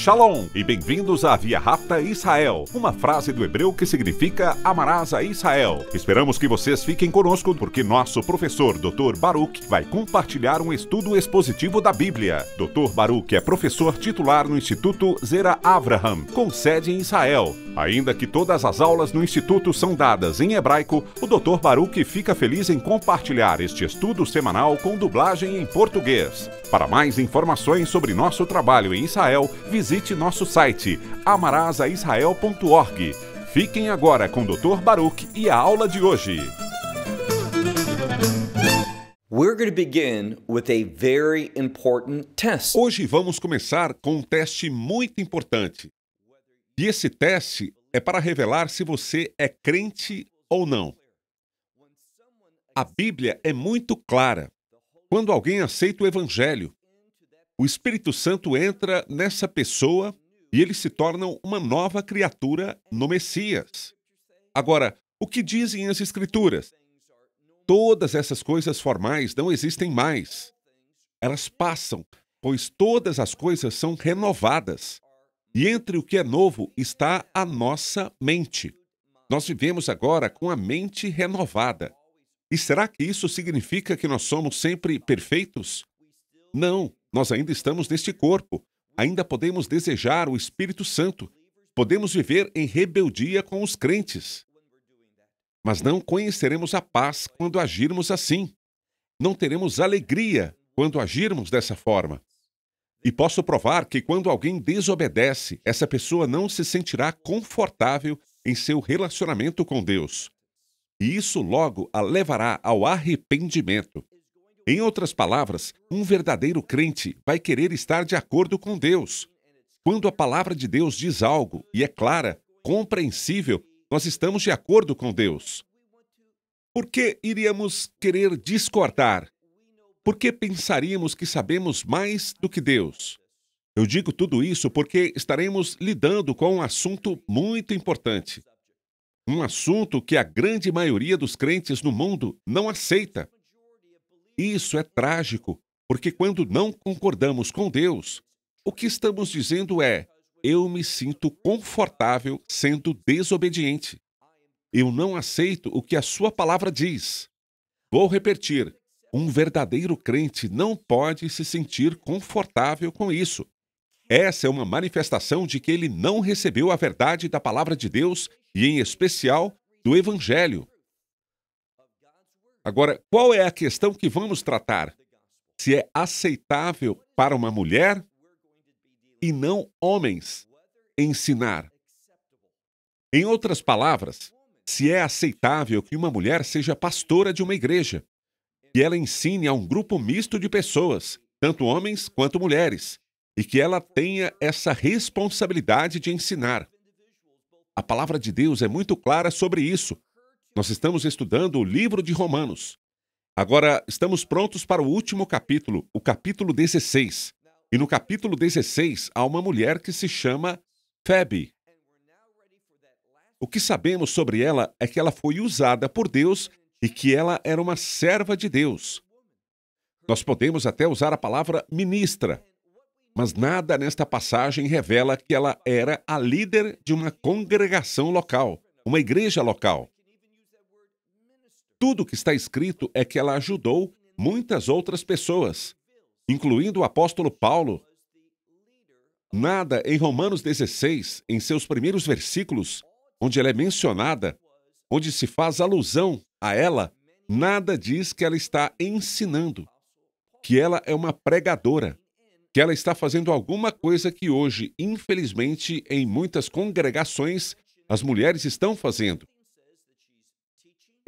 Shalom e bem-vindos à Via Rápida Israel, uma frase do hebreu que significa amarás a Israel. Esperamos que vocês fiquem conosco porque nosso professor Dr. Baruch vai compartilhar um estudo expositivo da Bíblia. Dr. Baruch é professor titular no Instituto Zera Avraham, com sede em Israel. Ainda que todas as aulas no Instituto são dadas em hebraico, o Dr. Baruch fica feliz em compartilhar este estudo semanal com dublagem em português. Para mais informações sobre nosso trabalho em Israel, visite nosso site amarasaisrael.org. Fiquem agora com o Dr. Baruch e a aula de hoje. We're going to begin with a very important test. Hoje vamos começar com um teste muito importante. E esse teste é para revelar se você é crente ou não. A Bíblia é muito clara. Quando alguém aceita o Evangelho, o Espírito Santo entra nessa pessoa e eles se tornam uma nova criatura no Messias. Agora, o que dizem as Escrituras? Todas essas coisas formais não existem mais. Elas passam, pois todas as coisas são renovadas. E entre o que é novo está a nossa mente. Nós vivemos agora com a mente renovada. E será que isso significa que nós somos sempre perfeitos? Não, nós ainda estamos neste corpo. Ainda podemos desejar o Espírito Santo. Podemos viver em rebeldia com os crentes. Mas não conheceremos a paz quando agirmos assim. Não teremos alegria quando agirmos dessa forma. E posso provar que quando alguém desobedece, essa pessoa não se sentirá confortável em seu relacionamento com Deus. E isso logo a levará ao arrependimento. Em outras palavras, um verdadeiro crente vai querer estar de acordo com Deus. Quando a palavra de Deus diz algo e é clara, compreensível, nós estamos de acordo com Deus. Por que iríamos querer discordar? Por que pensaríamos que sabemos mais do que Deus? Eu digo tudo isso porque estaremos lidando com um assunto muito importante. Um assunto que a grande maioria dos crentes no mundo não aceita. Isso é trágico, porque quando não concordamos com Deus, o que estamos dizendo é: eu me sinto confortável sendo desobediente. Eu não aceito o que a sua palavra diz. Vou repetir. Um verdadeiro crente não pode se sentir confortável com isso. Essa é uma manifestação de que ele não recebeu a verdade da palavra de Deus e, em especial, do Evangelho. Agora, qual é a questão que vamos tratar? Se é aceitável para uma mulher e não homens ensinar. Em outras palavras, se é aceitável que uma mulher seja pastora de uma igreja, que ela ensine a um grupo misto de pessoas, tanto homens quanto mulheres, e que ela tenha essa responsabilidade de ensinar. A palavra de Deus é muito clara sobre isso. Nós estamos estudando o livro de Romanos. Agora, estamos prontos para o último capítulo, o capítulo 16. E no capítulo 16 há uma mulher que se chama Febe. O que sabemos sobre ela é que ela foi usada por Deus e que ela era uma serva de Deus. Nós podemos até usar a palavra ministra, mas nada nesta passagem revela que ela era a líder de uma congregação local, uma igreja local. Tudo que está escrito é que ela ajudou muitas outras pessoas, incluindo o apóstolo Paulo. Nada em Romanos 16, em seus primeiros versículos, onde ela é mencionada, onde se faz alusão a ela, nada diz que ela está ensinando, que ela é uma pregadora, que ela está fazendo alguma coisa que hoje, infelizmente, em muitas congregações, as mulheres estão fazendo.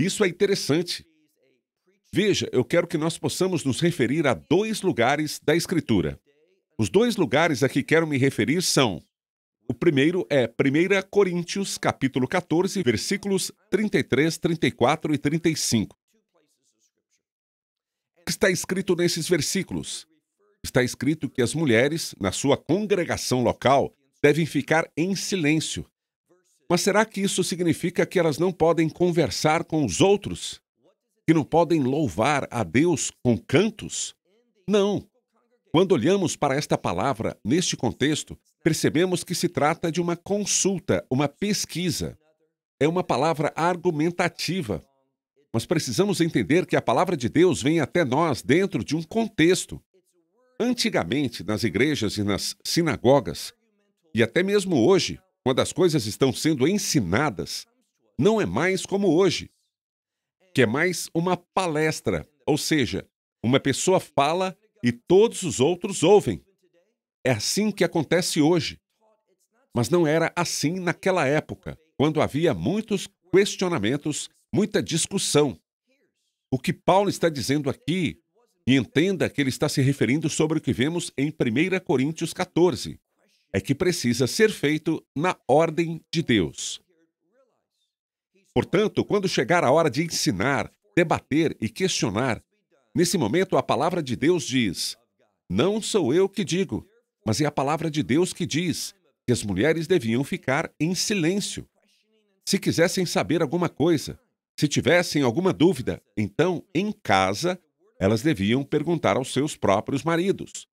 Isso é interessante. Veja, eu quero que nós possamos nos referir a dois lugares da Escritura. Os dois lugares a que quero me referir são: o primeiro é 1 Coríntios, capítulo 14, versículos 33, 34 e 35. O que está escrito nesses versículos? Está escrito que as mulheres, na sua congregação local, devem ficar em silêncio. Mas será que isso significa que elas não podem conversar com os outros? Que não podem louvar a Deus com cantos? Não. Quando olhamos para esta palavra, neste contexto, percebemos que se trata de uma consulta, uma pesquisa. É uma palavra argumentativa. Mas precisamos entender que a palavra de Deus vem até nós dentro de um contexto. Antigamente, nas igrejas e nas sinagogas, e até mesmo hoje, quando as coisas estão sendo ensinadas, não é mais como hoje, que é mais uma palestra, ou seja, uma pessoa fala e todos os outros ouvem. É assim que acontece hoje. Mas não era assim naquela época, quando havia muitos questionamentos, muita discussão. O que Paulo está dizendo aqui, e entenda que ele está se referindo sobre o que vemos em 1 Coríntios 14, é que precisa ser feito na ordem de Deus. Portanto, quando chegar a hora de ensinar, debater e questionar, nesse momento a palavra de Deus diz: não sou eu que digo, mas é a palavra de Deus que diz que as mulheres deviam ficar em silêncio. Se quisessem saber alguma coisa, se tivessem alguma dúvida, então, em casa, elas deviam perguntar aos seus próprios maridos.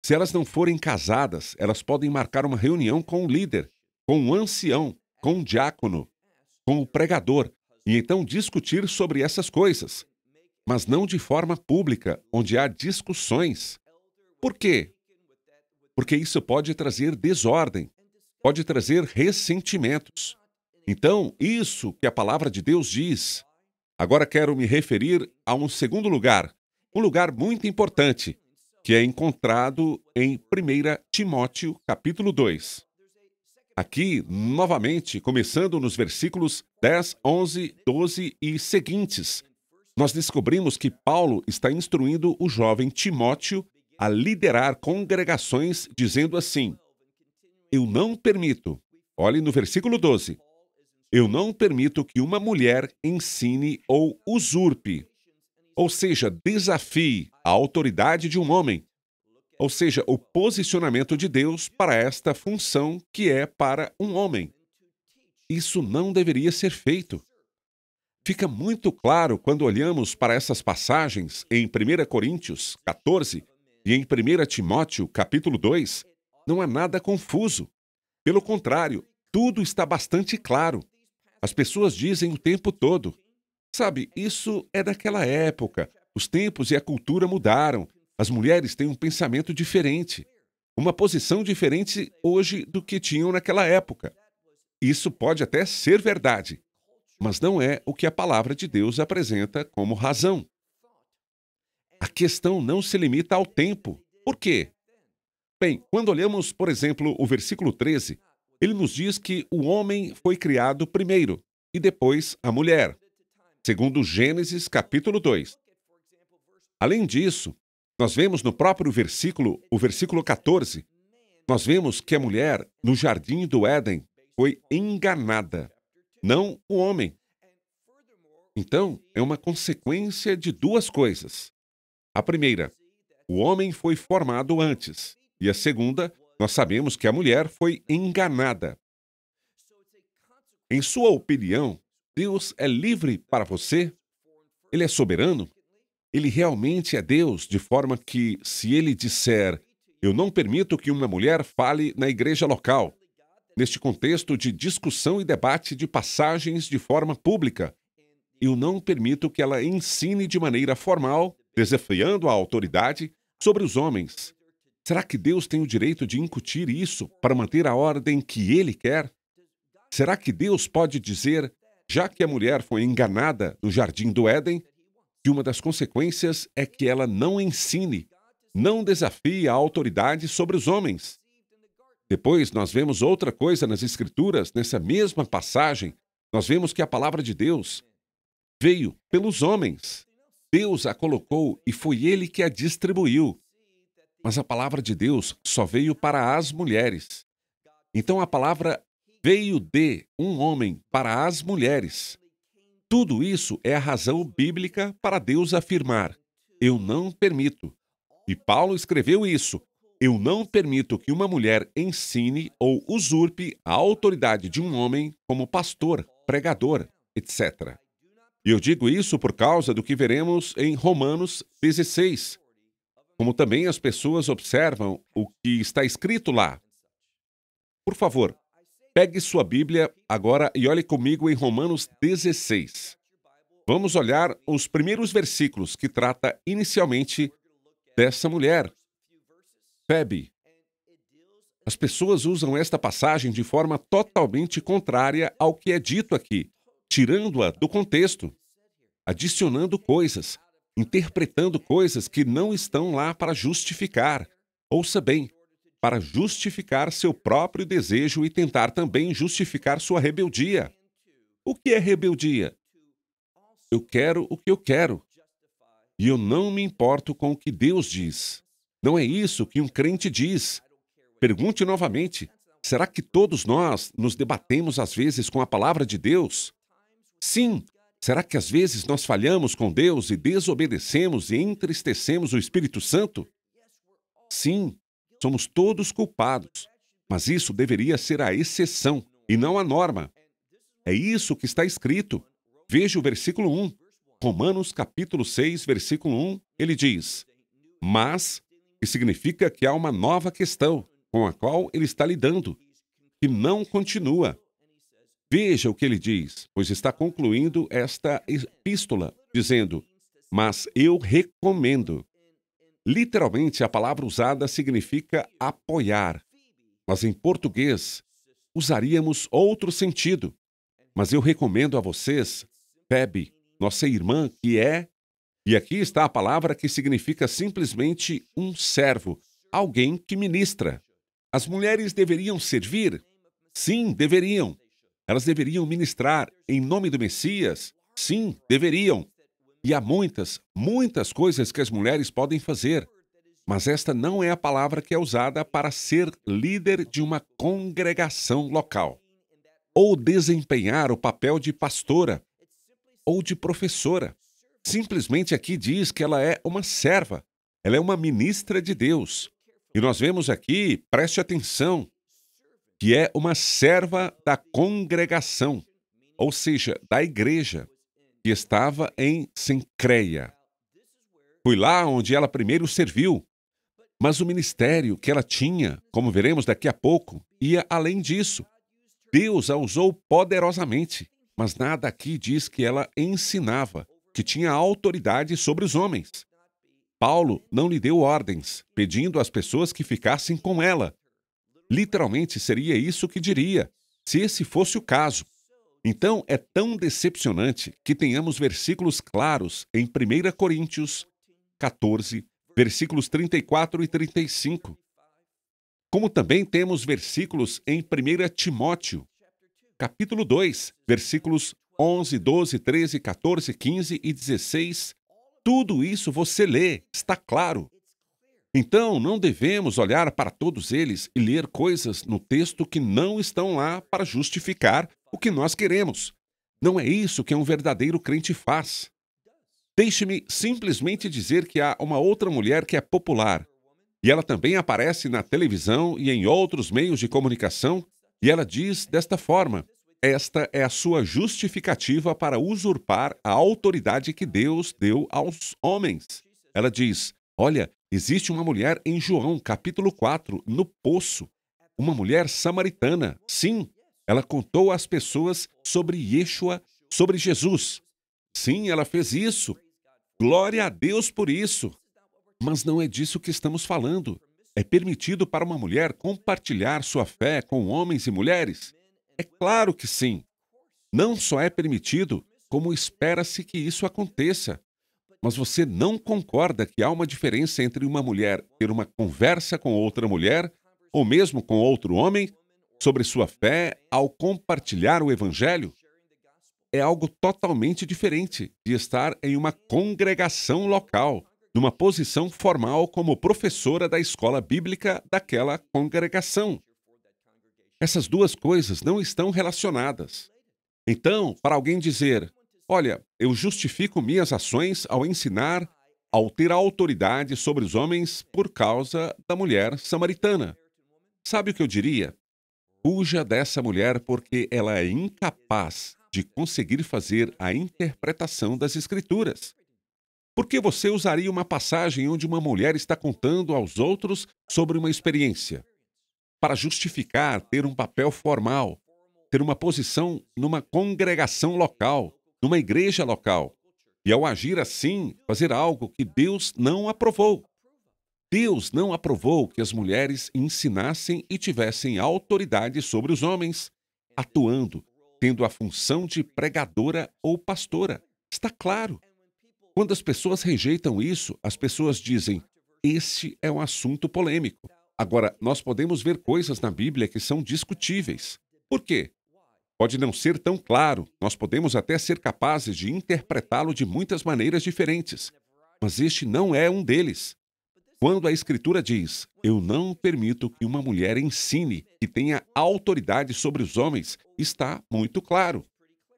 Se elas não forem casadas, elas podem marcar uma reunião com o líder, com o ancião, com o diácono, com o pregador, e então discutir sobre essas coisas, mas não de forma pública, onde há discussões. Por quê? Porque isso pode trazer desordem, pode trazer ressentimentos. Então, isso que a palavra de Deus diz. Agora quero me referir a um segundo lugar, um lugar muito importante, que é encontrado em 1 Timóteo, capítulo 2. Aqui, novamente, começando nos versículos 10, 11, 12 e seguintes, nós descobrimos que Paulo está instruindo o jovem Timóteo a liderar congregações, dizendo assim: eu não permito, olhe no versículo 12, eu não permito que uma mulher ensine ou usurpe, ou seja, desafie a autoridade de um homem, ou seja, o posicionamento de Deus para esta função que é para um homem. Isso não deveria ser feito. Fica muito claro quando olhamos para essas passagens em 1 Coríntios 14 e em 1 Timóteo capítulo 2, não há nada confuso. Pelo contrário, tudo está bastante claro. As pessoas dizem o tempo todo: sabe, isso é daquela época, os tempos e a cultura mudaram, as mulheres têm um pensamento diferente, uma posição diferente hoje do que tinham naquela época. Isso pode até ser verdade, mas não é o que a palavra de Deus apresenta como razão. A questão não se limita ao tempo. Por quê? Bem, quando olhamos, por exemplo, o versículo 13, ele nos diz que o homem foi criado primeiro e depois a mulher, segundo Gênesis capítulo 2. Além disso, nós vemos no próprio versículo, o versículo 14, nós vemos que a mulher, no jardim do Éden, foi enganada, não o homem. Então, é uma consequência de duas coisas. A primeira, o homem foi formado antes. E a segunda, nós sabemos que a mulher foi enganada. Em sua opinião, Deus é livre para você? Ele é soberano? Ele realmente é Deus, de forma que, se ele disser: eu não permito que uma mulher fale na igreja local, neste contexto de discussão e debate de passagens de forma pública, eu não permito que ela ensine de maneira formal, desafiando a autoridade, sobre os homens. Será que Deus tem o direito de incutir isso para manter a ordem que Ele quer? Será que Deus pode dizer, já que a mulher foi enganada no jardim do Éden, que uma das consequências é que ela não ensine, não desafie a autoridade sobre os homens? Depois, nós vemos outra coisa nas Escrituras, nessa mesma passagem, nós vemos que a palavra de Deus veio pelos homens. Deus a colocou e foi Ele que a distribuiu. Mas a palavra de Deus só veio para as mulheres. Então a palavra veio de um homem para as mulheres. Tudo isso é a razão bíblica para Deus afirmar: eu não permito. E Paulo escreveu isso: eu não permito que uma mulher ensine ou usurpe a autoridade de um homem como pastor, pregador, etc. E eu digo isso por causa do que veremos em Romanos 16. Como também as pessoas observam o que está escrito lá. Por favor, pegue sua Bíblia agora e olhe comigo em Romanos 16. Vamos olhar os primeiros versículos que trata inicialmente dessa mulher, Febe. As pessoas usam esta passagem de forma totalmente contrária ao que é dito aqui, tirando-a do contexto, adicionando coisas, interpretando coisas que não estão lá para justificar. Ouça bem, para justificar seu próprio desejo e tentar também justificar sua rebeldia. O que é rebeldia? Eu quero o que eu quero, e eu não me importo com o que Deus diz. Não é isso que um crente diz. Pergunte novamente, será que todos nós nos debatemos às vezes com a palavra de Deus? Sim. Será que às vezes nós falhamos com Deus e desobedecemos e entristecemos o Espírito Santo? Sim, somos todos culpados, mas isso deveria ser a exceção e não a norma. É isso que está escrito. Veja o versículo 1. Romanos capítulo 6, versículo 1, ele diz: mas, que significa que há uma nova questão com a qual ele está lidando, que não continua. Veja o que ele diz, pois está concluindo esta epístola, dizendo, mas eu recomendo. Literalmente, a palavra usada significa apoiar, mas em português usaríamos outro sentido. Mas eu recomendo a vocês, Febe, nossa irmã, que é... E aqui está a palavra que significa simplesmente um servo, alguém que ministra. As mulheres deveriam servir? Sim, deveriam. Elas deveriam ministrar em nome do Messias? Sim, deveriam. E há muitas, muitas coisas que as mulheres podem fazer. Mas esta não é a palavra que é usada para ser líder de uma congregação local, ou desempenhar o papel de pastora, ou de professora. Simplesmente aqui diz que ela é uma serva. Ela é uma ministra de Deus. E nós vemos aqui, preste atenção, que é uma serva da congregação, ou seja, da igreja, que estava em Cencreia. Foi lá onde ela primeiro serviu, mas o ministério que ela tinha, como veremos daqui a pouco, ia além disso. Deus a usou poderosamente, mas nada aqui diz que ela ensinava, que tinha autoridade sobre os homens. Paulo não lhe deu ordens, pedindo às pessoas que ficassem com ela. Literalmente seria isso que diria, se esse fosse o caso. Então é tão decepcionante que tenhamos versículos claros em 1 Coríntios 14, versículos 34 e 35. Como também temos versículos em 1 Timóteo, capítulo 2, versículos 11, 12, 13, 14, 15 e 16. Tudo isso você lê, está claro. Então, não devemos olhar para todos eles e ler coisas no texto que não estão lá para justificar o que nós queremos. Não é isso que um verdadeiro crente faz. Deixe-me simplesmente dizer que há uma outra mulher que é popular, e ela também aparece na televisão e em outros meios de comunicação, e ela diz desta forma: esta é a sua justificativa para usurpar a autoridade que Deus deu aos homens. Ela diz: olha, existe uma mulher em João, capítulo 4, no poço. Uma mulher samaritana. Sim, ela contou às pessoas sobre Yeshua, sobre Jesus. Sim, ela fez isso. Glória a Deus por isso. Mas não é disso que estamos falando. É permitido para uma mulher compartilhar sua fé com homens e mulheres? É claro que sim. Não só é permitido, como espera-se que isso aconteça. Mas você não concorda que há uma diferença entre uma mulher ter uma conversa com outra mulher, ou mesmo com outro homem, sobre sua fé ao compartilhar o Evangelho? É algo totalmente diferente de estar em uma congregação local, numa posição formal como professora da escola bíblica daquela congregação. Essas duas coisas não estão relacionadas. Então, para alguém dizer: olha, eu justifico minhas ações ao ensinar, ao ter autoridade sobre os homens por causa da mulher samaritana. Sabe o que eu diria? Fuja dessa mulher porque ela é incapaz de conseguir fazer a interpretação das Escrituras. Por que você usaria uma passagem onde uma mulher está contando aos outros sobre uma experiência? para justificar ter um papel formal, ter uma posição numa congregação local, numa igreja local. E ao agir assim, fazer algo que Deus não aprovou. Deus não aprovou que as mulheres ensinassem e tivessem autoridade sobre os homens, atuando, tendo a função de pregadora ou pastora. Está claro. Quando as pessoas rejeitam isso, as pessoas dizem: este é um assunto polêmico. Agora, nós podemos ver coisas na Bíblia que são discutíveis. Por quê? Pode não ser tão claro, nós podemos até ser capazes de interpretá-lo de muitas maneiras diferentes, mas este não é um deles. Quando a Escritura diz: eu não permito que uma mulher ensine, que tenha autoridade sobre os homens, está muito claro.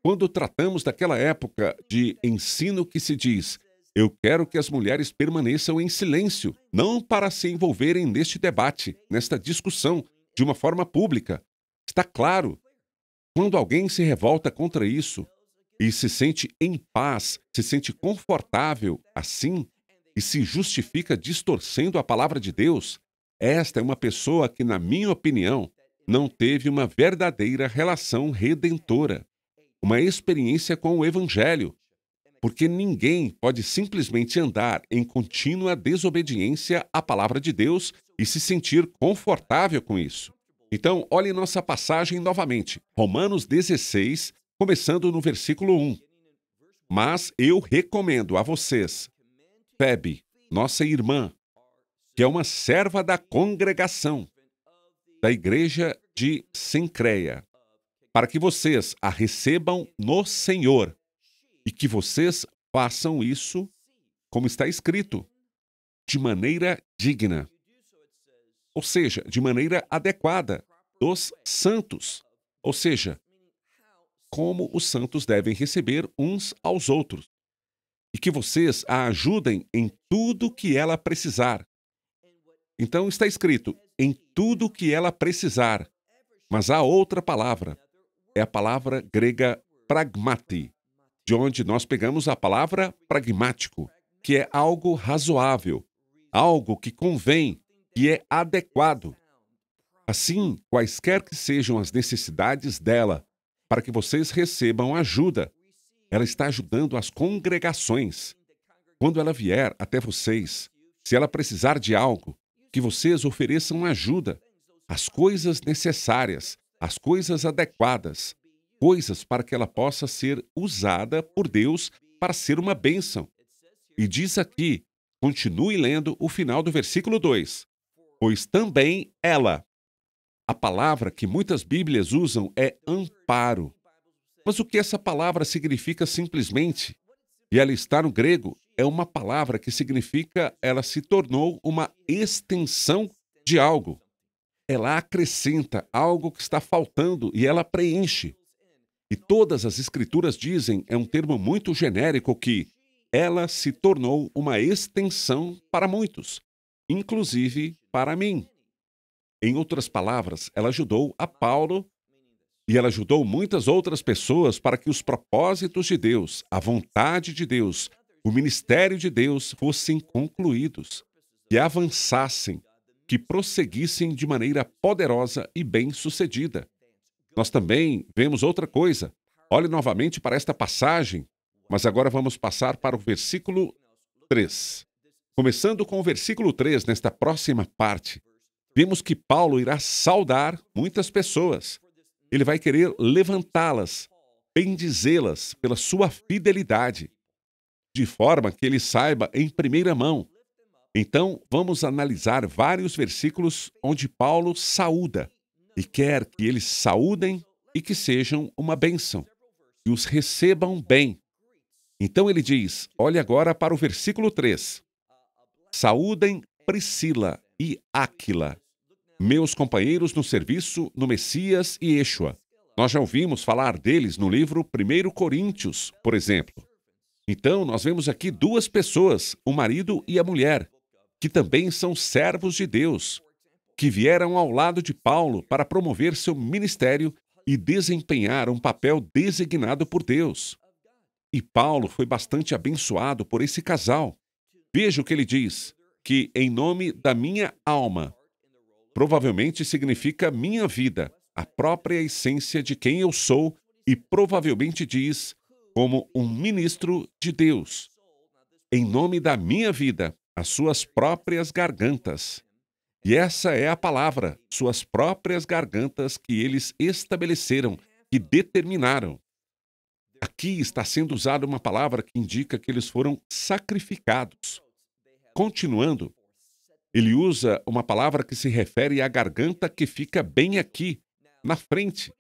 Quando tratamos daquela época de ensino que se diz: eu quero que as mulheres permaneçam em silêncio, não para se envolverem neste debate, nesta discussão, de uma forma pública. Está claro. Quando alguém se revolta contra isso e se sente em paz, se sente confortável assim e se justifica distorcendo a palavra de Deus, esta é uma pessoa que, na minha opinião, não teve uma verdadeira relação redentora, uma experiência com o Evangelho, porque ninguém pode simplesmente andar em contínua desobediência à palavra de Deus e se sentir confortável com isso. Então, olhe nossa passagem novamente, Romanos 16, começando no versículo 1. Mas eu recomendo a vocês, Febe, nossa irmã, que é uma serva da congregação, da igreja de Cencreia, para que vocês a recebam no Senhor e que vocês façam isso, como está escrito, de maneira digna. Ou seja, de maneira adequada, dos santos. Ou seja, como os santos devem receber uns aos outros. E que vocês a ajudem em tudo que ela precisar. Então está escrito, em tudo que ela precisar. Mas há outra palavra. É a palavra grega pragmati, de onde nós pegamos a palavra pragmático, que é algo razoável, algo que convém, que é adequado. Assim, quaisquer que sejam as necessidades dela, para que vocês recebam ajuda, ela está ajudando as congregações. Quando ela vier até vocês, se ela precisar de algo, que vocês ofereçam ajuda, as coisas necessárias, as coisas adequadas, coisas para que ela possa ser usada por Deus para ser uma bênção. E diz aqui, continue lendo o final do versículo 2. Pois também ela. A palavra que muitas Bíblias usam é amparo. Mas o que essa palavra significa simplesmente? E ela está no grego, é uma palavra que significa ela se tornou uma extensão de algo. Ela acrescenta algo que está faltando e ela preenche. E todas as escrituras dizem, é um termo muito genérico, que ela se tornou uma extensão para muitos, inclusive para mim. Em outras palavras, ela ajudou a Paulo e ela ajudou muitas outras pessoas para que os propósitos de Deus, a vontade de Deus, o ministério de Deus fossem concluídos, que avançassem, que prosseguissem de maneira poderosa e bem-sucedida. Nós também vemos outra coisa. Olhe novamente para esta passagem, mas agora vamos passar para o versículo 3. Começando com o versículo 3, nesta próxima parte, vemos que Paulo irá saudar muitas pessoas. Ele vai querer levantá-las, bendizê-las pela sua fidelidade, de forma que ele saiba em primeira mão. Então, vamos analisar vários versículos onde Paulo saúda e quer que eles saúdem e que sejam uma bênção, que os recebam bem. Então ele diz, olhe agora para o versículo 3. Saúdem Priscila e Áquila, meus companheiros no serviço no Messias e Yeshua. Nós já ouvimos falar deles no livro 1 Coríntios, por exemplo. Então, nós vemos aqui duas pessoas, o marido e a mulher, que também são servos de Deus, que vieram ao lado de Paulo para promover seu ministério e desempenhar um papel designado por Deus. E Paulo foi bastante abençoado por esse casal. Veja o que ele diz, que em nome da minha alma, provavelmente significa minha vida, a própria essência de quem eu sou, e provavelmente diz como um ministro de Deus, em nome da minha vida, as suas próprias gargantas. E essa é a palavra, suas próprias gargantas que eles estabeleceram, que determinaram. Aqui está sendo usada uma palavra que indica que eles foram sacrificados. Continuando, ele usa uma palavra que se refere à garganta que fica bem aqui, na frente.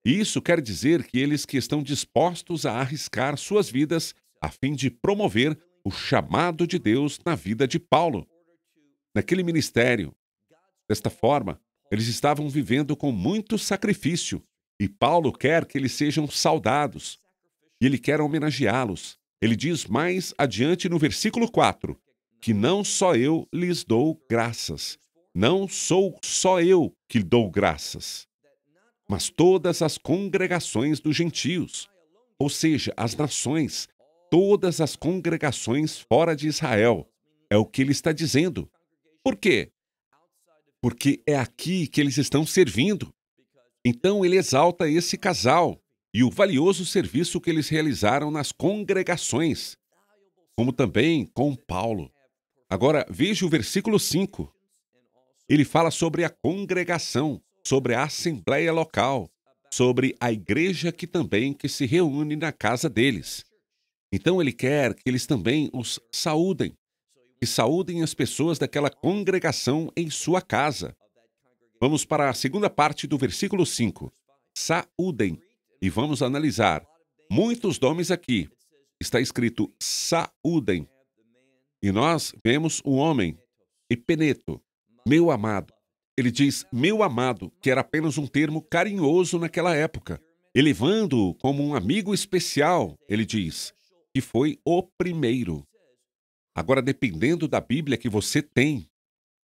E isso quer dizer que eles que estão dispostos a arriscar suas vidas a fim de promover o chamado de Deus na vida de Paulo, naquele ministério. Desta forma, eles estavam vivendo com muito sacrifício, e Paulo quer que eles sejam saudados, e ele quer homenageá-los. Ele diz mais adiante no versículo 4, que não só eu lhes dou graças, não sou só eu que dou graças, mas todas as congregações dos gentios, ou seja, as nações, todas as congregações fora de Israel. É o que ele está dizendo. Por quê? Porque é aqui que eles estão servindo. Então ele exalta esse casal e o valioso serviço que eles realizaram nas congregações, como também com Paulo. Agora, veja o versículo 5. Ele fala sobre a congregação, sobre a assembleia local, sobre a igreja que se reúne na casa deles. Então ele quer que eles também os saúdem, que saúdem as pessoas daquela congregação em sua casa. Vamos para a segunda parte do versículo 5. Saúdem. E vamos analisar. Muitos nomes aqui. Está escrito saúdem. E nós vemos o homem, Epeneto, meu amado. Ele diz meu amado, que era apenas um termo carinhoso naquela época. Elevando-o como um amigo especial, ele diz, que foi o primeiro. Agora, dependendo da Bíblia que você tem,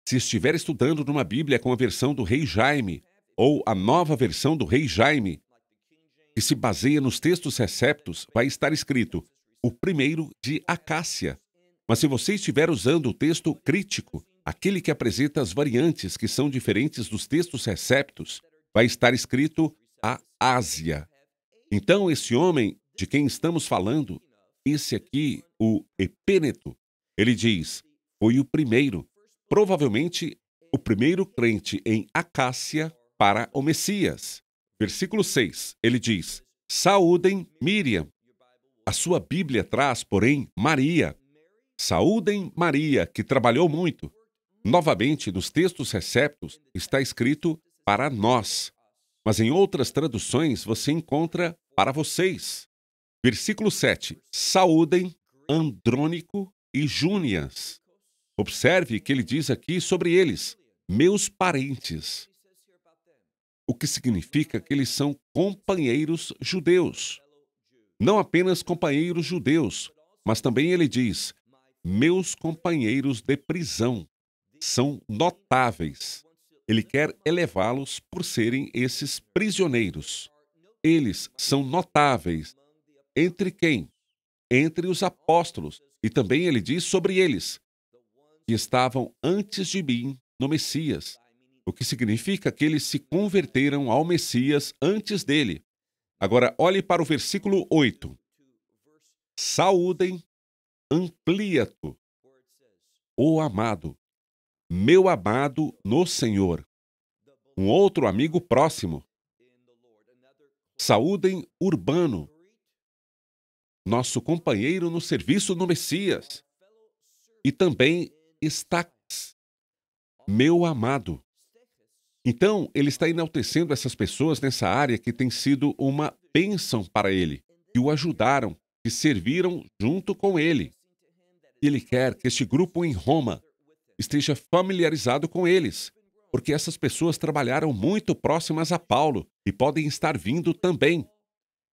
se estiver estudando numa Bíblia com a versão do Rei Jaime, ou a nova versão do Rei Jaime, que se baseia nos textos receptos, vai estar escrito o primeiro de Acácia. Mas se você estiver usando o texto crítico, aquele que apresenta as variantes que são diferentes dos textos receptos, vai estar escrito a Ásia. Então, esse homem de quem estamos falando, esse aqui, o Epêneto, ele diz, foi o primeiro, provavelmente o primeiro crente em Acácia para o Messias. Versículo 6, ele diz, saúdem Miriam. A sua Bíblia traz, porém, Maria. Saúdem Maria, que trabalhou muito. Novamente, nos textos receptos, está escrito para nós. Mas em outras traduções, você encontra para vocês. Versículo 7, saúdem Andrônico e Júnias. Observe que ele diz aqui sobre eles, meus parentes. O que significa que eles são companheiros judeus. Não apenas companheiros judeus, mas também ele diz, meus companheiros de prisão. São notáveis. Ele quer elevá-los por serem esses prisioneiros. Eles são notáveis. Entre quem? Entre os apóstolos. E também ele diz sobre eles, que estavam antes de mim no Messias. O que significa que eles se converteram ao Messias antes dele. Agora, olhe para o versículo 8. Saúdem Ampliato, o amado, meu amado no Senhor. Um outro amigo próximo. Saúdem Urbano, nosso companheiro no serviço no Messias. E também Estaques, meu amado. Então, ele está enaltecendo essas pessoas nessa área que tem sido uma bênção para ele, que o ajudaram, que serviram junto com ele. Ele quer que este grupo em Roma esteja familiarizado com eles, porque essas pessoas trabalharam muito próximas a Paulo e podem estar vindo também.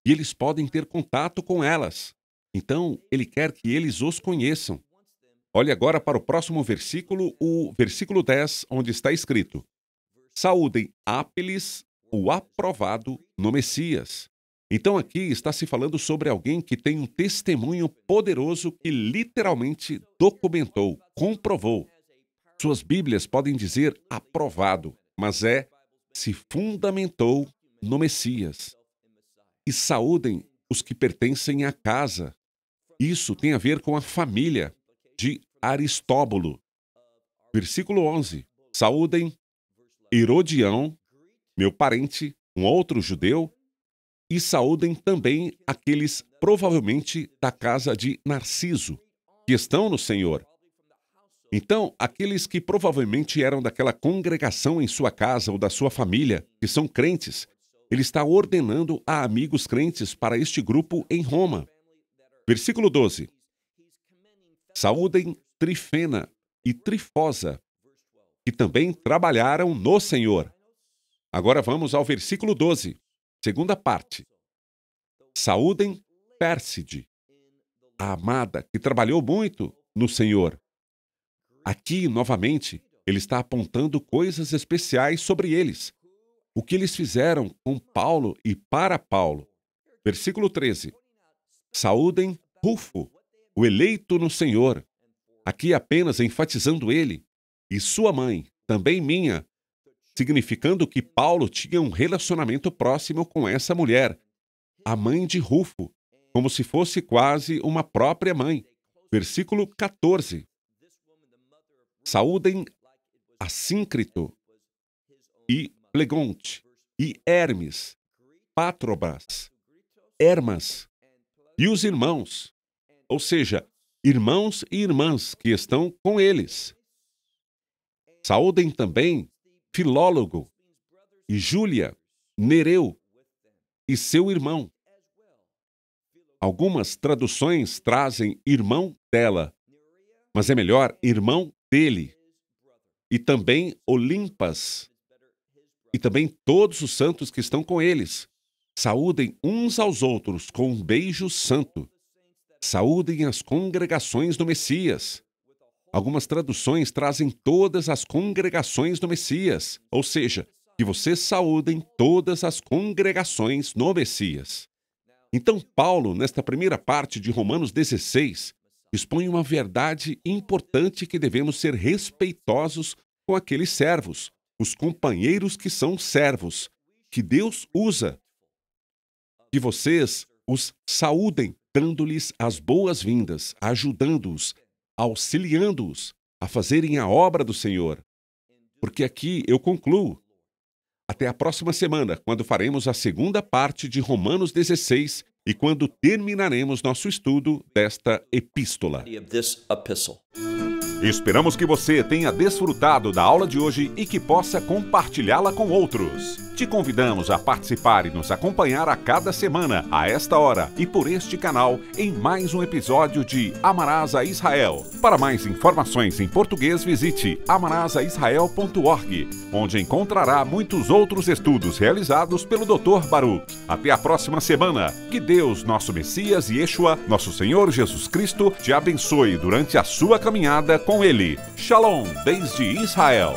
E eles podem ter contato com elas. Então, ele quer que eles os conheçam. Olhe agora para o próximo versículo, o versículo 10, onde está escrito, saúdem Ápeles, o aprovado no Messias. Então aqui está se falando sobre alguém que tem um testemunho poderoso que literalmente documentou, comprovou. Suas Bíblias podem dizer aprovado, mas se fundamentou no Messias. E saúdem os que pertencem à casa. Isso tem a ver com a família de Aristóbulo. Versículo 11. Saúdem Herodião, meu parente, um outro judeu, e saúdem também aqueles provavelmente da casa de Narciso, que estão no Senhor. Então, aqueles que provavelmente eram daquela congregação em sua casa ou da sua família, que são crentes, ele está ordenando a amigos crentes para este grupo em Roma. Versículo 12. Saúdem Trifena e Trifosa, que também trabalharam no Senhor. Agora vamos ao versículo 12, segunda parte. Saúdem Pérside, a amada que trabalhou muito no Senhor. Aqui, novamente, ele está apontando coisas especiais sobre eles. O que eles fizeram com Paulo e para Paulo. Versículo 13. Saúdem Rufo, o eleito no Senhor. Aqui apenas enfatizando ele. E sua mãe, também minha, significando que Paulo tinha um relacionamento próximo com essa mulher, a mãe de Rufo, como se fosse quase uma própria mãe. Versículo 14. Saúdem Assíncrito e Flegonte, e Hermes, Patrobras, Hermas, e os irmãos, ou seja, irmãos e irmãs que estão com eles. Saúdem também Filólogo e Júlia, Nereu e seu irmão. Algumas traduções trazem irmão dela, mas é melhor irmão dele. E também Olimpas, e também todos os santos que estão com eles. Saúdem uns aos outros com um beijo santo. Saúdem as congregações do Messias. Algumas traduções trazem todas as congregações do Messias, ou seja, que vocês saúdem todas as congregações no Messias. Então, Paulo, nesta primeira parte de Romanos 16, expõe uma verdade importante que devemos ser respeitosos com aqueles servos, os companheiros que são servos, que Deus usa. Que vocês os saúdem, dando-lhes as boas-vindas, ajudando-os, auxiliando-os a fazerem a obra do Senhor. Porque aqui eu concluo. Até a próxima semana, quando faremos a segunda parte de Romanos 16 e quando terminaremos nosso estudo desta epístola. Esperamos que você tenha desfrutado da aula de hoje e que possa compartilhá-la com outros. Te convidamos a participar e nos acompanhar a cada semana, a esta hora e por este canal, em mais um episódio de Amarás a Israel. Para mais informações em português, visite amarasaisrael.org, onde encontrará muitos outros estudos realizados pelo Dr. Baruch. Até a próxima semana. Que Deus, nosso Messias e Yeshua, nosso Senhor Jesus Cristo, te abençoe durante a sua caminhada com Ele. Shalom, desde Israel.